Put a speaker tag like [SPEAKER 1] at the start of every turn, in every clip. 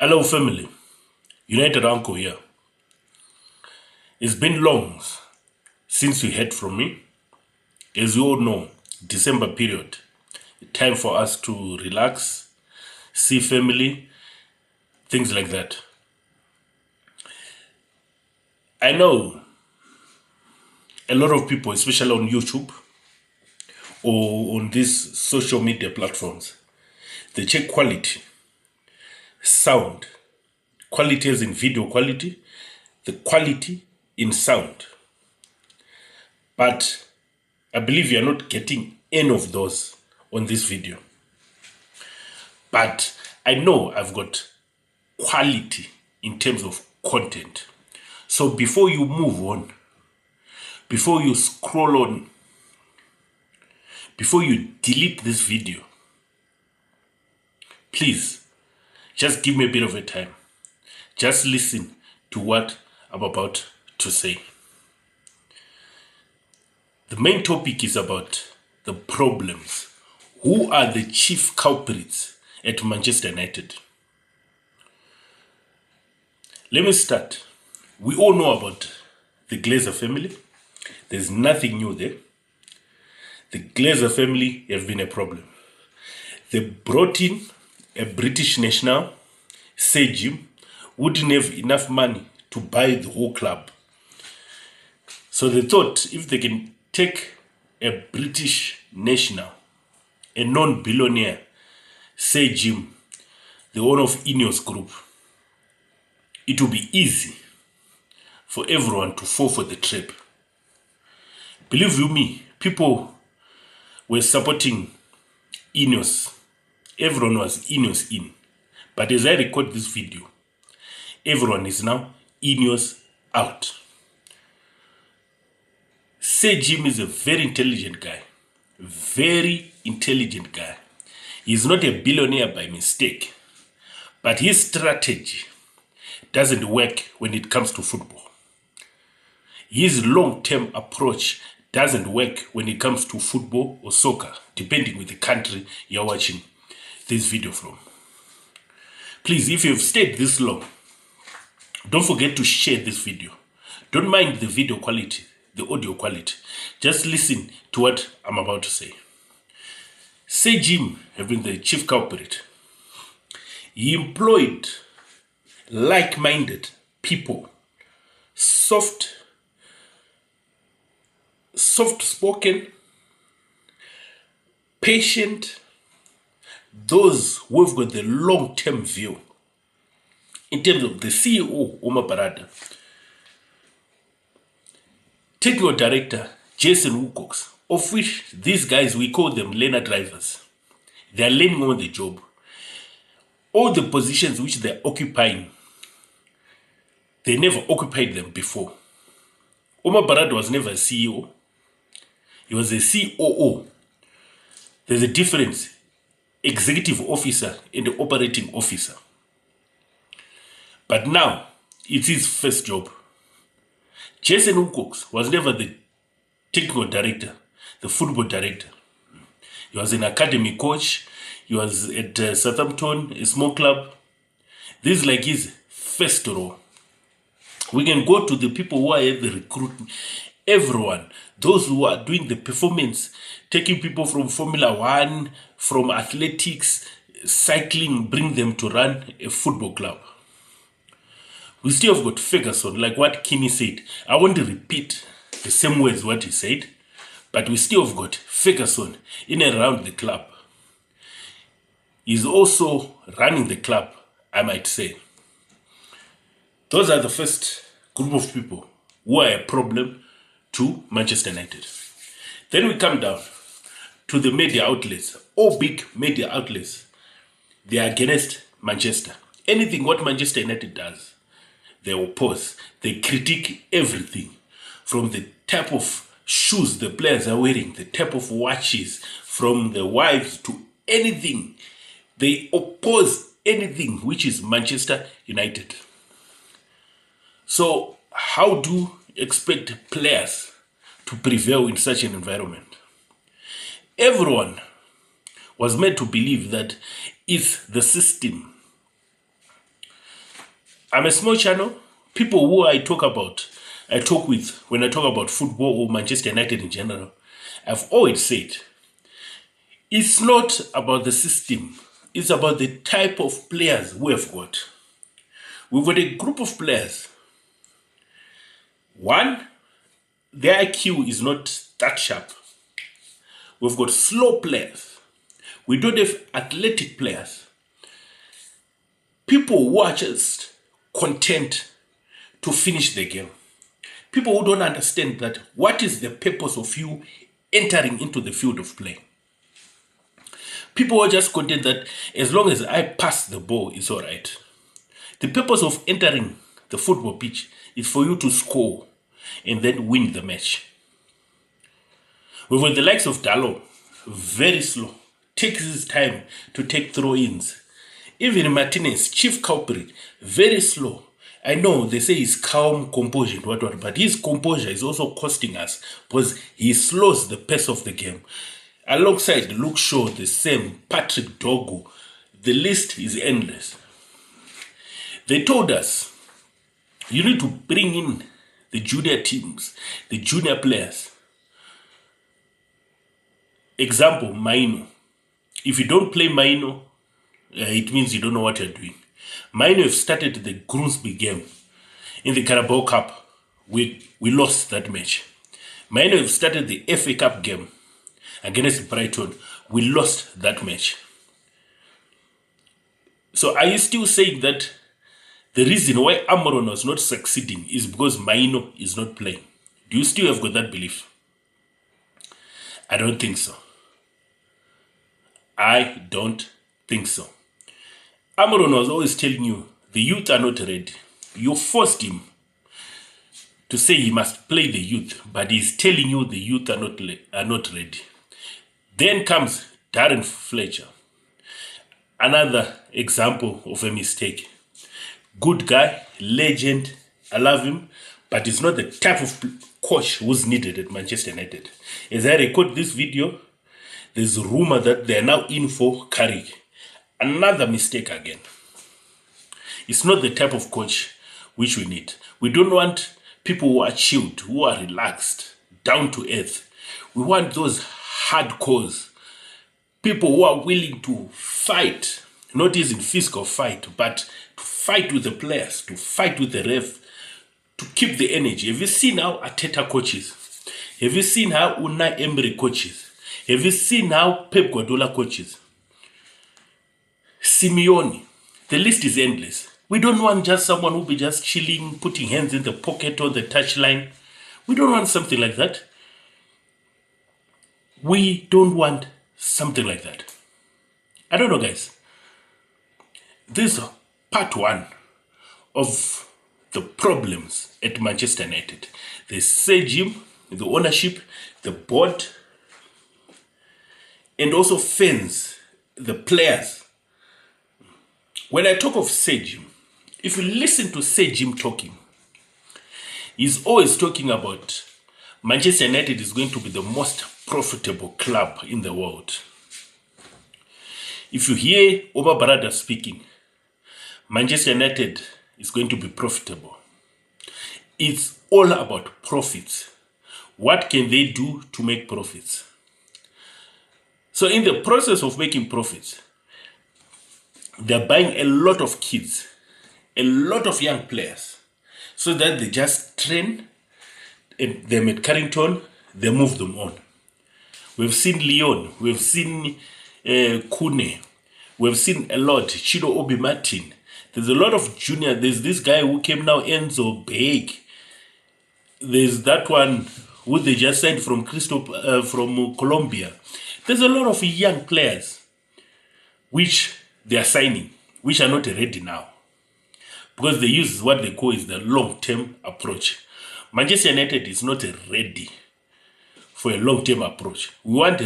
[SPEAKER 1] Hello family, United Uncle here. It's been long since you heard from me. As you all know, December period, time for us to relax, see family, things like that. I know a lot of people, especially on YouTube or on these social media platforms, they check quality, sound, quality as in video quality, the quality in sound. But I believe you're not getting any of those on this video. But I know I've got quality in terms of content. So before you move on, before you scroll on, before you delete this video, please just give me a bit of a time. Just listen to what I'm about to say. The main topic is about the problems. Who are the chief culprits at Manchester United? Let me start. We all know about the Glazer family. There's nothing new there. The Glazer family have been a problem. They brought in a British national, Sir Jim, who didn't have enough money to buy the whole club. So they thought if they can take a British national, a non-billionaire, Sir Jim, the owner of Ineos Group, it will be easy for everyone to fall for the trap. Believe you me, people were supporting Ineos. Everyone was Ineos in. But as I record this video, everyone is now Ineos out. Sir Jim is a very intelligent guy. Very intelligent guy. He's not a billionaire by mistake. But his strategy doesn't work when it comes to football. His long-term approach doesn't work when it comes to football or soccer, depending on the country you're watching this video from. Please, if you've stayed this long, don't forget to share this video. Don't mind the video quality, the audio quality. Just listen to what I'm about to say. Sir Jim have been the chief culprit. He employed like-minded people, soft-spoken, patient, those who have got the long-term view. In terms of the CEO, Omar Berrada, technical director, Jayson Wilcox, of which these guys, we call them learner drivers. They are learning on the job. All the positions which they're occupying, they never occupied them before. Omar Berrada was never a CEO. He was a COO. There's a difference. Executive officer and the operating officer. But now, it's his first job. Jayson Wilcox was never the technical director, the football director. He was an academy coach. He was at Southampton, a small club. This is like his first role. We can go to the people who are at the recruitment. Everyone, those who are doing the performance, taking people from Formula 1, from athletics, cycling, bring them to run a football club. We still have got Ferguson, like what Kinney said. I want to repeat the same words what he said, but we still have got Ferguson in and around the club. He's also running the club, I might say. Those are the first group of people who are a problem to Manchester United. Then we come down to the media outlets. All big media outlets, they are against Manchester. Anything what Manchester United does, they oppose. They critique everything. From the type of shoes the players are wearing, the type of watches, from the wives to anything. They oppose anything which is Manchester United. So how do you expect players to prevail in such an environment? Everyone was meant to believe that it's the system I'm a small channel. People who I talk with when I talk about football or Manchester United in general, I've always said, it's not about the system. It's about the type of players we have got. We've got a group of players. One, their IQ is not that sharp. We've got slow players. We don't have athletic players. People who are just content to finish the game. People who don't understand that what is the purpose of you entering into the field of play. People who are just content that as long as I pass the ball, it's all right. The purpose of entering the football pitch is for you to score and then win the match. We've got the likes of Dallo, very slow, takes his time to take throw-ins. Even Martinez, chief culprit, very slow. I know they say he's calm, composure, whatever, but his composure is also costing us because he slows the pace of the game. Alongside Luke Shaw, the same, Patrick Dogu, the list is endless. They told us, you need to bring in the junior teams, the junior players. Example, Maino. If you don't play Maino, it means you don't know what you're doing. Maino have started the Grimsby game. In the Carabao Cup, we lost that match. Maino have started the FA Cup game against Brighton. We lost that match. So are you still saying that the reason why Amaron was not succeeding is because Maino is not playing? Do you still have got that belief? I don't think so. I don't think so. Amaron was always telling you, the youth are not ready. You forced him to say he must play the youth, but he's telling you the youth are not ready. Then comes Darren Fletcher. Another example of a mistake. Good guy, legend, I love him, but he's not the type of coach who's needed at Manchester United. As I record this video, there's a rumor that they're now in for Carrick. Another mistake again. It's not the type of coach which we need. We don't want people who are chilled, who are relaxed, down to earth. We want those hardcores. People who are willing to fight, not even physical fight, but to fight with the players, to fight with the ref, to keep the energy. Have you seen how Arteta coaches? Have you seen how Unai Emery coaches? Have you seen how Pep Guardiola coaches? Simeone. The list is endless. We don't want just someone who will be just chilling, putting hands in the pocket or the touchline. We don't want something like that. We don't want something like that. I don't know, guys. This is part one of the problems at Manchester United. The Sir Jim, the ownership, the board, and also fans, the players. When I talk of Sir Jim, if you listen to Sir Jim talking, he's always talking about Manchester United is going to be the most profitable club in the world. If you hear Omar Berrada speaking, Manchester United is going to be profitable. It's all about profits. What can they do to make profits? So in the process of making profits, they're buying a lot of kids, a lot of young players, so that they just train them at Carrington, they move them on. We've seen Leon, we've seen Kune, we've seen a lot, Chido Obi Martin. There's a lot of junior, there's this guy who came now, Enzo Beig. There's that one who they just signed from from Colombia. There's a lot of young players which they are signing, which are not ready now. Because they use what they call is the long-term approach. Manchester United is not ready for a long-term approach. We want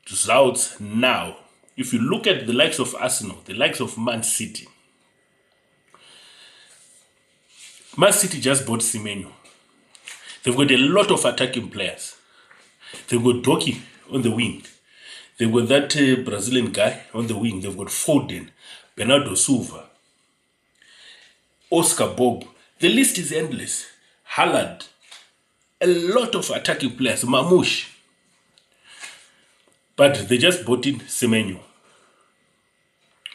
[SPEAKER 1] results now. If you look at the likes of Arsenal, the likes of Man City. Man City just bought Semenyo. They've got a lot of attacking players. They've got Doki on the wing. They've got that Brazilian guy on the wing. They've got Foden, Bernardo Silva. Oscar Bob. The list is endless. Haaland. A lot of attacking players. Mamouche. But they just bought in Semenyo.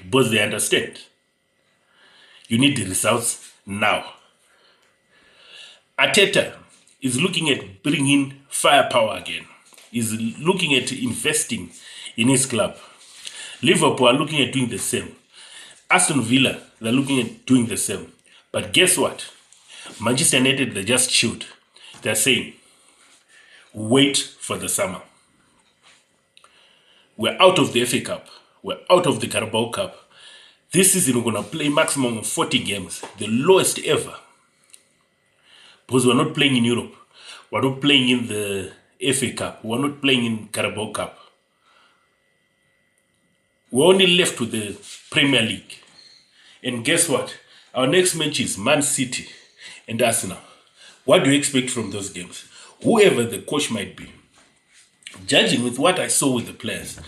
[SPEAKER 1] Because they understand. You need the results now. Arteta is looking at bringing firepower again. He's looking at investing in his club. Liverpool are looking at doing the same. Aston Villa, they're looking at doing the same. But guess what? Manchester United, they just chilled. They're saying, wait for the summer. We're out of the FA Cup. We're out of the Carabao Cup. This season, we're going to play maximum of 40 games, the lowest ever. Because we're not playing in Europe. We're not playing in the FA Cup. We're not playing in Carabao Cup. We're only left with the Premier League. And guess what? Our next match is Man City and Arsenal. What do you expect from those games? Whoever the coach might be. Judging with what I saw with the players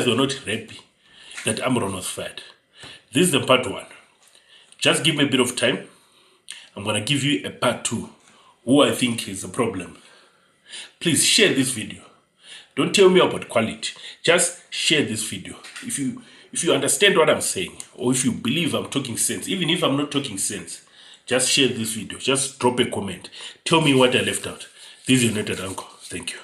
[SPEAKER 1] were not happy that Amron was fired. This is the part 1. Just give me a bit of time. I'm going to give you a part 2. Who I think is a problem. Please share this video. Don't tell me about quality. Just share this video. If you understand what I'm saying, or if you believe I'm talking sense, even if I'm not talking sense, just share this video. Just drop a comment. Tell me what I left out. This is your United Uncle. Thank you.